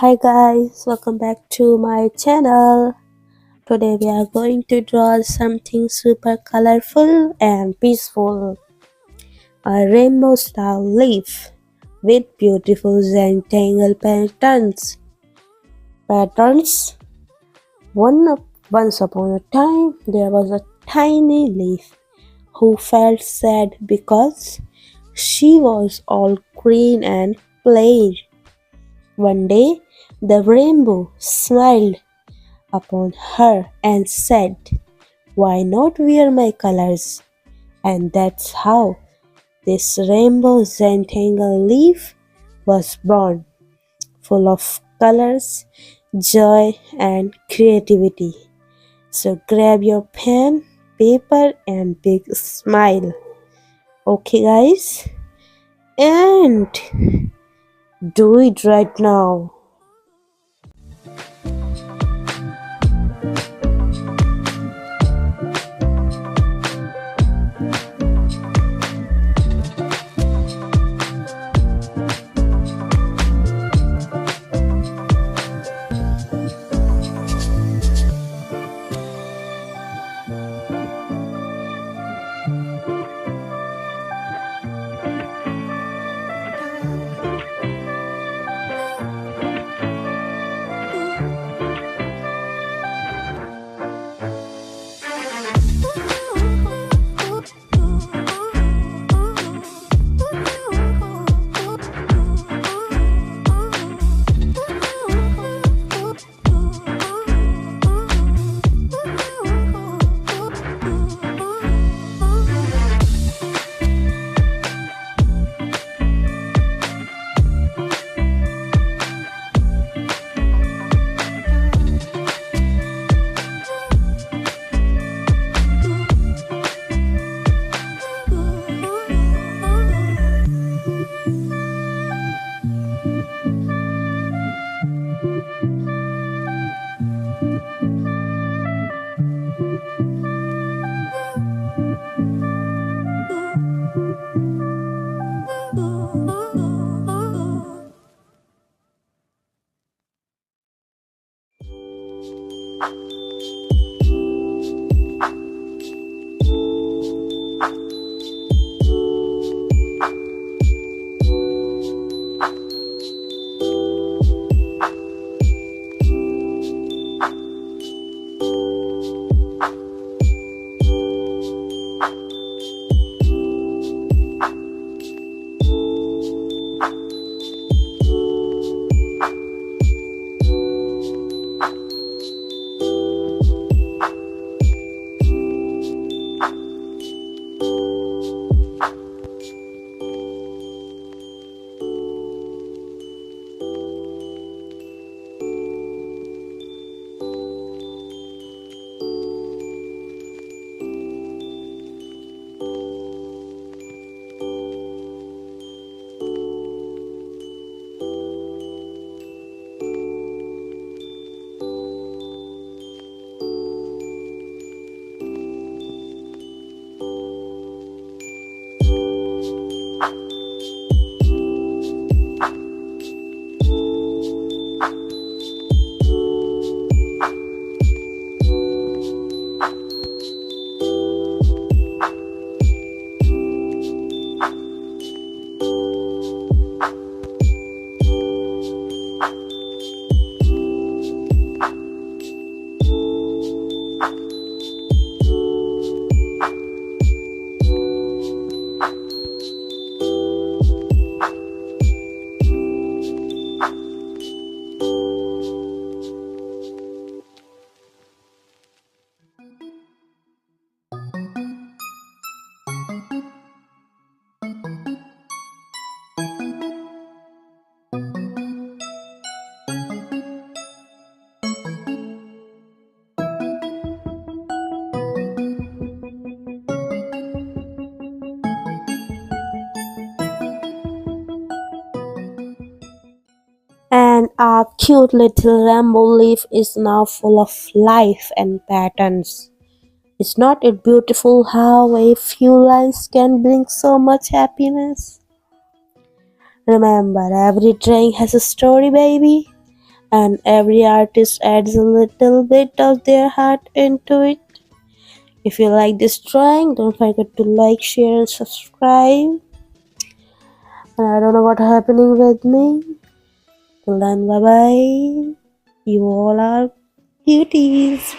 Hi guys, welcome back to my channel. Today we are going to draw something super colorful and peaceful. A rainbow style leaf with beautiful Zentangle patterns. Once upon a time there was a tiny leaf who felt sad because she was all green and plain. One day the rainbow smiled upon her and said, "Why not wear my colors?" And that's how this rainbow Zentangle leaf was born, full of colors, joy, and creativity. So grab your pen, paper, and big smile. Okay, guys? And do it right now. And our cute little rainbow leaf is now full of life and patterns. Is not it beautiful how a few lines can bring so much happiness? Remember, every drawing has a story, baby. and every artist adds a little bit of their heart into it. If you like this drawing, don't forget to like, share, and subscribe. And I don't know what's happening with me. Till then, bye bye. You all are cuties.